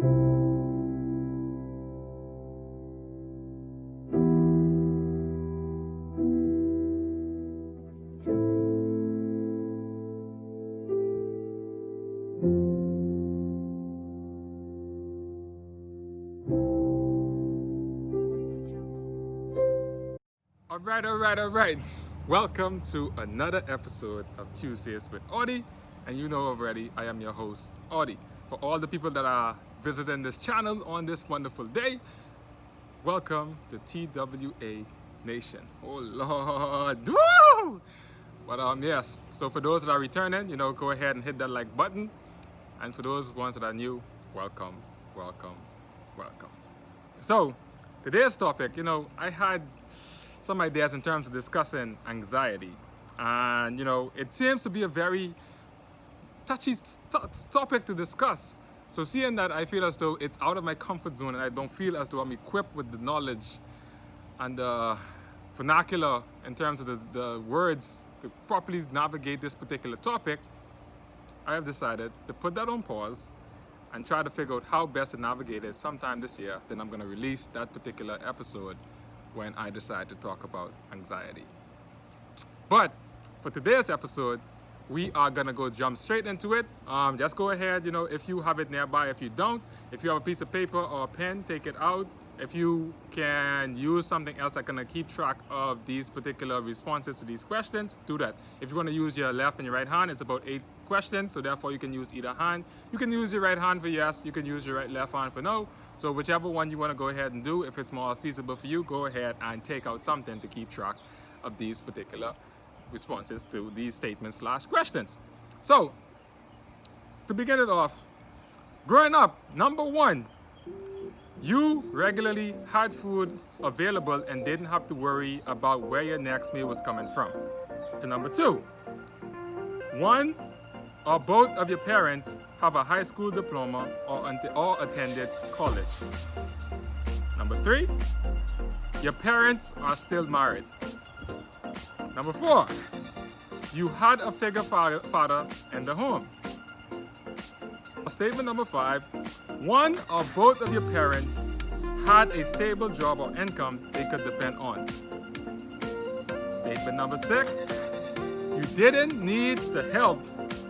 All right. Welcome to another episode of Tuesdays with Audie. And you know already, I am your host, Audie. For all the people that are visiting this channel on this wonderful day, welcome to TWA Nation. Oh Lord, woo! But yes, so for those that are returning, go ahead and hit that like button. And for those ones that are new, welcome. So, today's topic, I had some ideas in terms of discussing anxiety. And, it seems to be a very touchy topic to discuss. So seeing that, I feel as though it's out of my comfort zone and I don't feel as though I'm equipped with the knowledge and the vernacular in terms of the words to properly navigate this particular topic, I have decided to put that on pause and try to figure out how best to navigate it sometime this year. Then I'm going to release that particular episode when I decide to talk about anxiety. But for today's episode, we are gonna jump straight into it. Just go ahead, if you have it nearby. If you don't, if you have a piece of paper or a pen, take it out. If you can use something else that's gonna keep track of these particular responses to these questions, do that. If you're gonna use your left and your right hand, it's about 8 questions, so therefore you can use either hand. You can use your right hand for yes, you can use your left hand for no. So whichever one you wanna go ahead and do, if it's more feasible for you, go ahead and take out something to keep track of these particular responses to these statements / questions. So, to begin it off, growing up, number 1, you regularly had food available and didn't have to worry about where your next meal was coming from. To number 2, 1 or both of your parents have a high school diploma or attended college. Number 3, your parents are still married. Number 4, you had a figure father in the home. Statement number 5, 1 or both of your parents had a stable job or income they could depend on. Statement number 6, you didn't need to help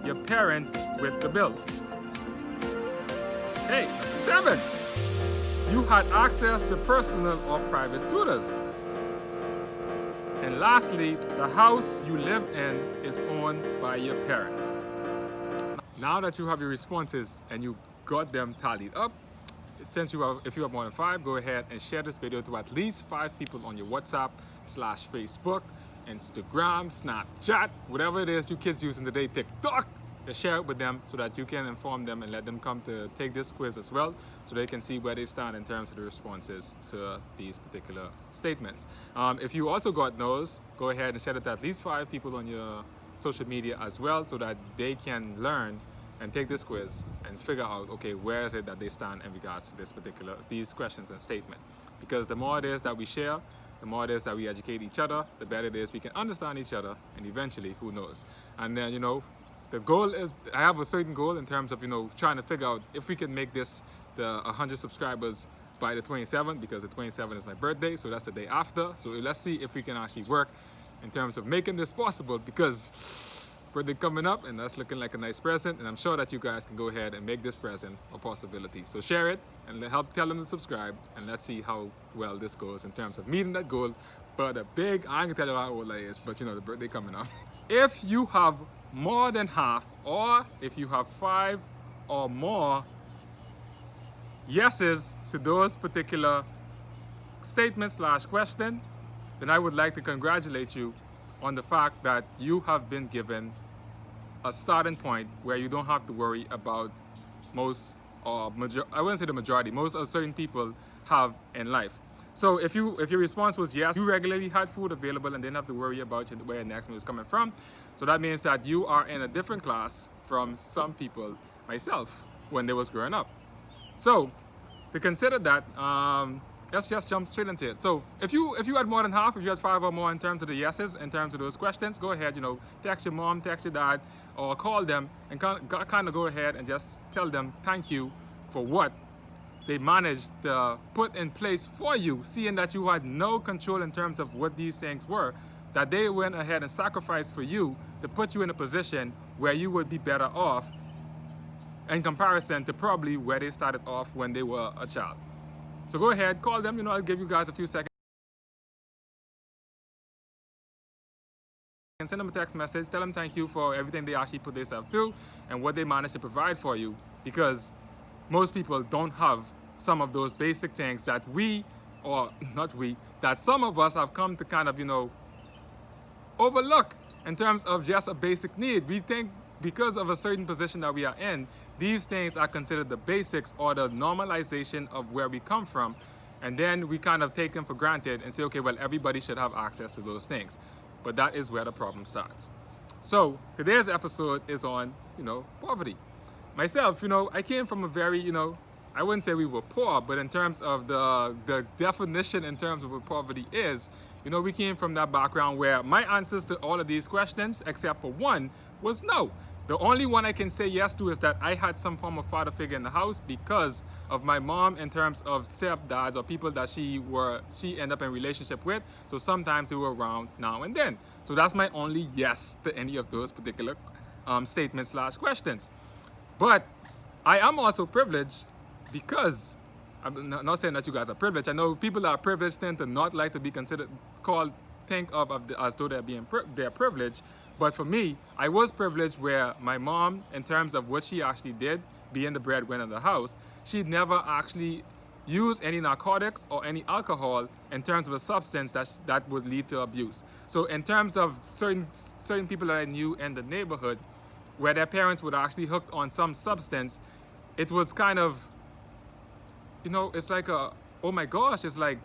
your parents with the bills. Hey, 7, you had access to personal or private tutors. And lastly, the house you live in is owned by your parents. Now that you have your responses and you got them tallied up, if you have more than 5, go ahead and share this video to at least 5 people on your WhatsApp / Facebook, Instagram, Snapchat, whatever it is you kids using today, TikTok. Just share it with them so that you can inform them and let them come to take this quiz as well, so they can see where they stand in terms of the responses to these particular statements. If you also got those, go ahead and share it to at least 5 people on your social media as well, so that they can learn and take this quiz and figure out, okay, where is it that they stand in regards to these questions and statement. Because the more it is that we share, the more it is that we educate each other, the better it is we can understand each other, and eventually, who knows. And then, the goal is, I have a certain goal in terms of, trying to figure out if we can make this the 100 subscribers by the 27th, because the 27th is my birthday, so that's the day after. So let's see if we can actually work in terms of making this possible, because birthday coming up and that's looking like a nice present, and I'm sure that you guys can go ahead and make this present a possibility. So share it and help tell them to subscribe, and let's see how well this goes in terms of meeting that goal. But I ain't gonna tell you how old I is, but the birthday coming up. If you have more than half, or if you have 5 or more yeses to those particular statements / question, then I would like to congratulate you on the fact that you have been given a starting point where you don't have to worry about most, or I wouldn't say the majority, most of certain people have in life. So if your response was yes, you regularly had food available and didn't have to worry about where your next meal is coming from. So that means that you are in a different class from some people, myself, when they was growing up. So to consider that, let's just jump straight into it. So if you had more than half, if you had 5 or more in terms of the yeses, in terms of those questions, go ahead, text your mom, text your dad, or call them and kind of go ahead and just tell them thank you for what they managed to put in place for you, seeing that you had no control in terms of what these things were, that they went ahead and sacrificed for you to put you in a position where you would be better off in comparison to probably where they started off when they were a child. So go ahead, call them. I'll give you guys a few seconds. And send them a text message, tell them thank you for everything they actually put themselves through and what they managed to provide for you, because most people don't have some of those basic things that that some of us have come to kind of, overlook in terms of just a basic need. We think because of a certain position that we are in, these things are considered the basics or the normalization of where we come from. And then we kind of take them for granted and say, okay, well, everybody should have access to those things. But that is where the problem starts. So today's episode is on, poverty. Myself, I came from a very, I wouldn't say we were poor, but in terms of the definition in terms of what poverty is, we came from that background where my answers to all of these questions, except for one, was no. The only one I can say yes to is that I had some form of father figure in the house because of my mom in terms of stepdads or people that she ended up in relationship with. So sometimes they were around now and then. So that's my only yes to any of those particular statements/questions. But I am also privileged because, I'm not saying that you guys are privileged. I know people that are privileged tend to not like to be think of as though they're privileged. But for me, I was privileged where my mom, in terms of what she actually did, being the breadwinner of the house, she never actually used any narcotics or any alcohol in terms of a substance that would lead to abuse. So in terms of certain people that I knew in the neighborhood, where their parents were actually hooked on some substance, it was kind of, it's like oh my gosh, it's like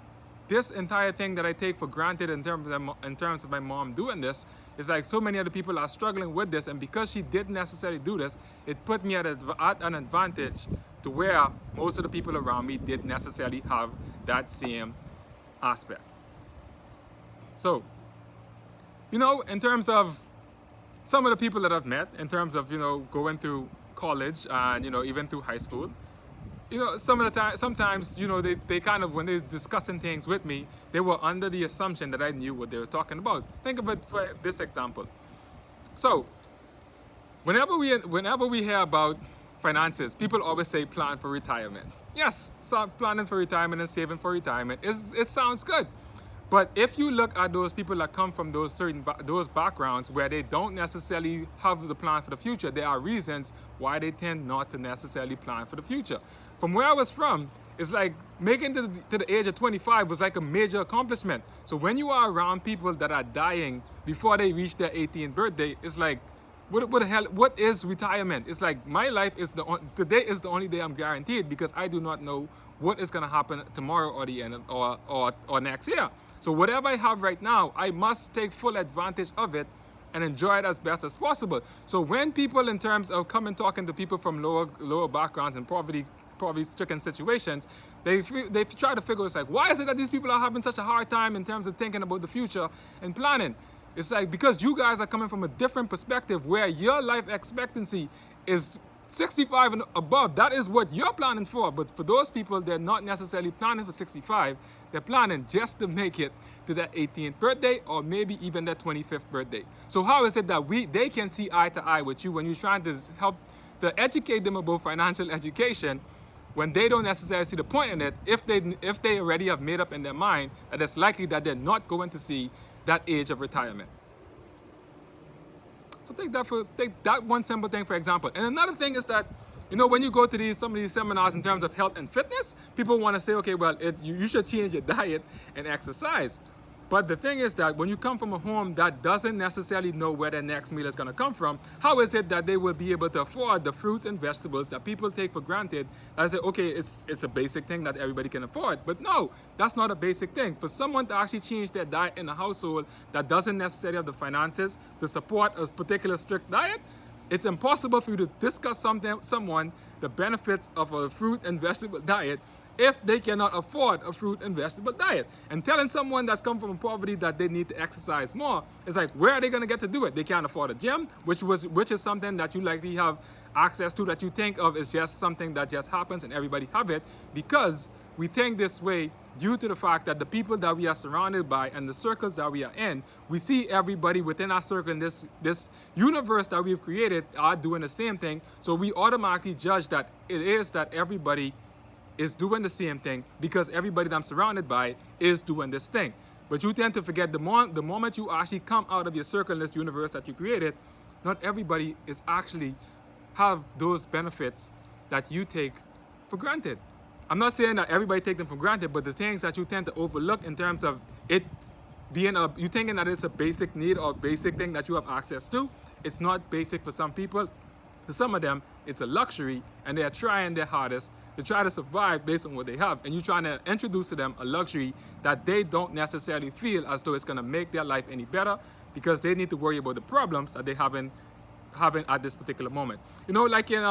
this entire thing that I take for granted in terms of my mom doing this, is like so many other people are struggling with this, and because she didn't necessarily do this, it put me at an advantage to where most of the people around me didn't necessarily have that same aspect. So, in terms of some of the people that I've met, in terms of, going through college and, even through high school, sometimes, they kind of, when they're discussing things with me, they were under the assumption that I knew what they were talking about. Think of it for this example. So, whenever we hear about finances, people always say plan for retirement. Yes, so planning for retirement and saving for retirement, it sounds good. But if you look at those people that come from those backgrounds where they don't necessarily have the plan for the future, there are reasons why they tend not to necessarily plan for the future. From where I was from, it's like making to the age of 25 was like a major accomplishment. So when you are around people that are dying before they reach their 18th birthday, it's like, what the hell? What is retirement? It's like my life is today is the only day I'm guaranteed, because I do not know what is going to happen tomorrow or the end of, or next year. So whatever I have right now, I must take full advantage of it and enjoy it as best as possible. So when people, in terms of coming talking to people from lower backgrounds and poverty-stricken situations, they try to figure, it's like, why is it that these people are having such a hard time in terms of thinking about the future and planning? It's like, because you guys are coming from a different perspective where your life expectancy is 65 and above. That is what you're planning for. But for those people, they're not necessarily planning for 65. They're planning just to make it to their 18th birthday or maybe even their 25th birthday. So how is it that they can see eye to eye with you when you're trying to help to educate them about financial education, when they don't necessarily see the point in it, if they already have made up in their mind that it's likely that they're not going to see that age of retirement? So take that one simple thing for example. And another thing is that, when you go to some of these seminars in terms of health and fitness, people want to say, okay, well, you should change your diet and exercise. But the thing is that when you come from a home that doesn't necessarily know where their next meal is going to come from, how is it that they will be able to afford the fruits and vegetables that people take for granted? I say, okay, it's a basic thing that everybody can afford. But no, that's not a basic thing. For someone to actually change their diet in a household that doesn't necessarily have the finances to support a particular strict diet, it's impossible for you to discuss someone the benefits of a fruit and vegetable diet if they cannot afford a fruit and vegetable diet. And telling someone that's come from poverty that they need to exercise more, it's like, where are they going to get to do it? They can't afford a gym, which is something that you likely have access to, that you think of as just something that just happens and everybody have it, because we think this way due to the fact that the people that we are surrounded by and the circles that we are in, we see everybody within our circle in this universe that we've created are doing the same thing. So we automatically judge that it is that everybody is doing the same thing because everybody that I'm surrounded by is doing this thing. But you tend to forget the moment you actually come out of your circle in this universe that you created, not everybody is actually have those benefits that you take for granted. I'm not saying that everybody take them for granted, but the things that you tend to overlook in terms of it being you thinking that it's a basic need or basic thing that you have access to, it's not basic for some people. For some of them, it's a luxury, and they're trying their hardest to try to survive based on what they have. And you're trying to introduce to them a luxury that they don't necessarily feel as though it's going to make their life any better, because they need to worry about the problems that they having at this particular moment. You know, like in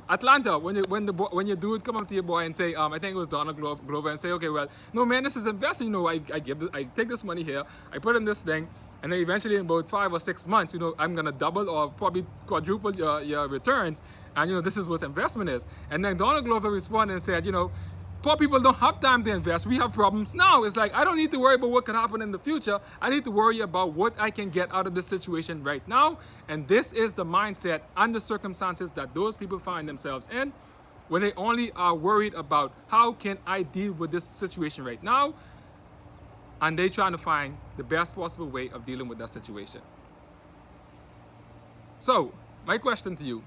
Atlanta, when your dude come up to your boy and say, I think it was Donald Glover, and say, okay, well, no man, this is investing. You know, I take this money here, I put in this thing, and then eventually in about 5 or 6 months, you know, I'm gonna double or probably quadruple your returns, and you know, this is what investment is. And then Donald Glover responded and said, you know, poor people don't have time to invest. We have problems now. It's like, I don't need to worry about what could happen in the future. I need to worry about what I can get out of this situation right now. And this is the mindset and the circumstances that those people find themselves in when they only are worried about how can I deal with this situation right now, and they trying to find the best possible way of dealing with that situation. So my question to you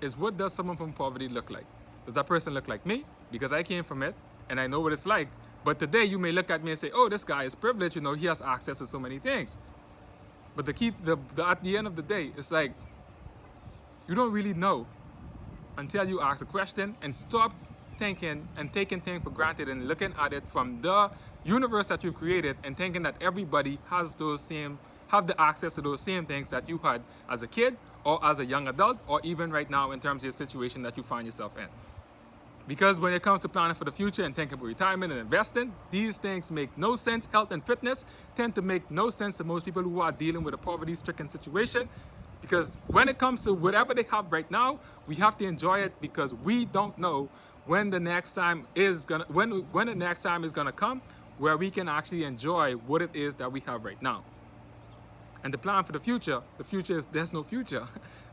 is, what does someone from poverty look like? Does that person look like me? Because I came from it and I know what it's like. But today you may look at me and say, oh, this guy is privileged, you know, he has access to so many things. But at the end of the day, it's like, you don't really know until you ask a question and stop thinking and taking things for granted and looking at it from the universe that you created and thinking that everybody has have the access to those same things that you had as a kid or as a young adult, or even right now in terms of your situation that you find yourself in. Because when it comes to planning for the future and thinking about retirement and investing, these things make no sense. Health and fitness tend to make no sense to most people who are dealing with a poverty-stricken situation. Because when it comes to whatever they have right now, we have to enjoy it, because we don't know when the next time is gonna come where we can actually enjoy what it is that we have right now. And the plan for the future is there's no future.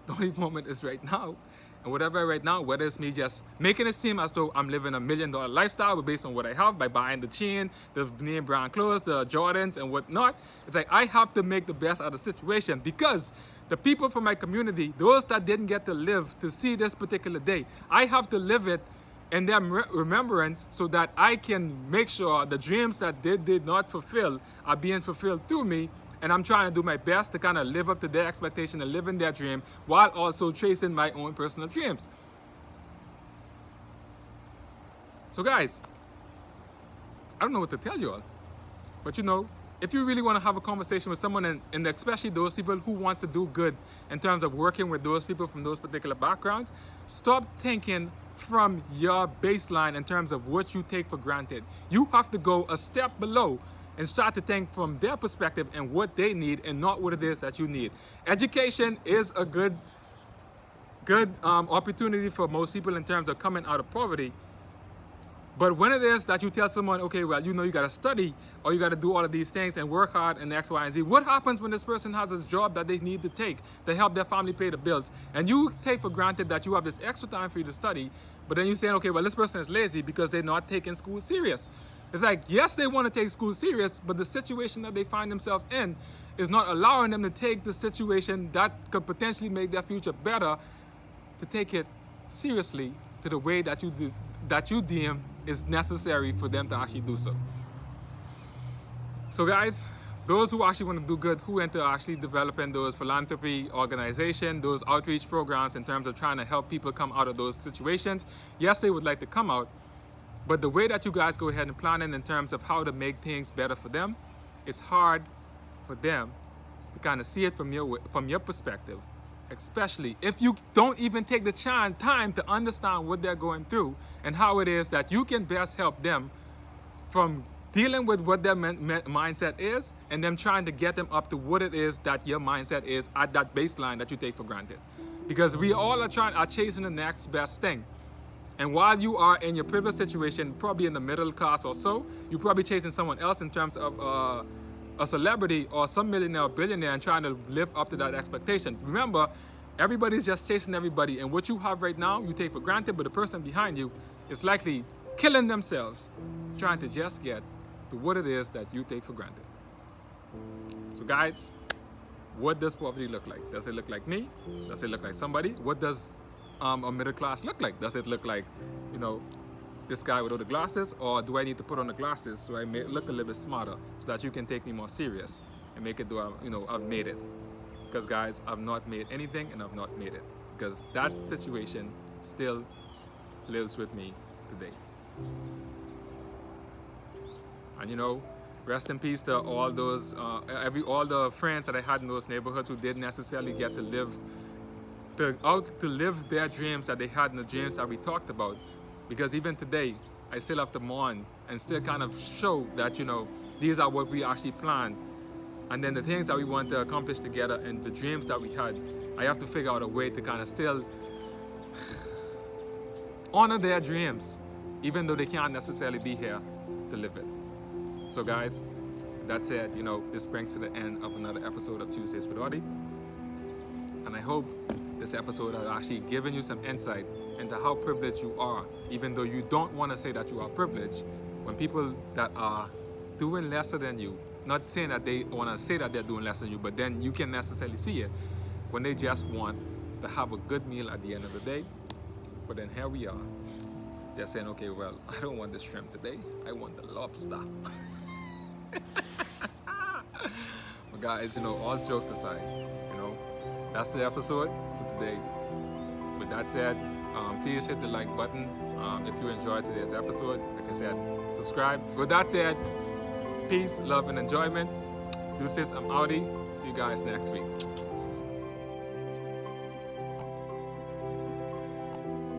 The only moment is right now. And whatever right now, whether it's me just making it seem as though I'm living $1 million lifestyle, but based on what I have, by buying the chain, the name brand clothes, the Jordans and whatnot, it's like I have to make the best out of the situation, because the people from my community, those that didn't get to live to see this particular day, I have to live it in their remembrance, so that I can make sure the dreams that they did not fulfill are being fulfilled through me. And I'm trying to do my best to kind of live up to their expectation and live in their dream while also chasing my own personal dreams. So guys, I don't know what to tell you all, but you know, if you really want to have a conversation with someone, and especially those people who want to do good in terms of working with those people from those particular backgrounds, stop thinking from your baseline in terms of what you take for granted. You have to go a step below and start to think from their perspective and what they need, and not what it is that you need. Education is a good opportunity for most people in terms of coming out of poverty. But when it is that you tell someone, okay, well, you know, you got to study or you got to do all of these things and work hard and X, Y, and Z, what happens when this person has a job that they need to take to help their family pay the bills? And you take for granted that you have this extra time for you to study, but then you're saying, okay, well, this person is lazy because they're not taking school serious. It's like, yes, they want to take school serious, but the situation that they find themselves in is not allowing them to take the situation that could potentially make their future better, to take it seriously to the way that you deem is necessary for them to actually do so. So guys, those who actually want to do good, who into actually developing those philanthropy organizations, those outreach programs in terms of trying to help people come out of those situations, yes, they would like to come out. But the way that you guys go ahead and plan in terms of how to make things better for them, it's hard for them to kind of see it from your perspective, especially if you don't even take the time to understand what they're going through and how it is that you can best help them from dealing with what their mindset is, and them trying to get them up to what it is that your mindset is at that baseline that you take for granted. because we all are chasing the next best thing. And while you are in your privileged situation, probably in the middle class or so, you're probably chasing someone else in terms of a celebrity or some millionaire or billionaire and trying to live up to that expectation. Remember, everybody's just chasing everybody, and what you have right now, you take for granted, but the person behind you is likely killing themselves trying to just get to what it is that you take for granted. So guys, what does poverty look like? Does it look like me? Does it look like somebody? What does a middle class look like? Does it look like, you know, this guy without the glasses, or do I need to put on the glasses so I may look a little bit smarter so that you can take me more serious and make it do, you know, I've made it? Because guys, I've not made anything and I've not made it, because that situation still lives with me today. And you know, rest in peace to all those, all the friends that I had in those neighborhoods who didn't necessarily get to live their dreams that they had in the dreams that we talked about. Because even today, I still have to mourn and still kind of show that, you know, these are what we actually planned. And then the things that we want to accomplish together and the dreams that we had, I have to figure out a way to kind of still honor their dreams, even though they can't necessarily be here to live it. So guys, that said, you know, this brings to the end of another episode of Tuesdays with Audie. And I hope this episode has actually given you some insight into how privileged you are, even though you don't want to say that you are privileged. When people that are doing lesser than you, not saying that they want to say that they're doing less than you, but then you can necessarily see it when they just want to have a good meal at the end of the day. But then here we are. They're saying, okay, well, I don't want the shrimp today. I want the lobster. But guys, you know, all jokes aside, you know, that's the episode for today. With that said, please hit the like button if you enjoyed today's episode. Like I said, subscribe. With that said, peace, love, and enjoyment. Deuces, I'm Audi. See you guys next week.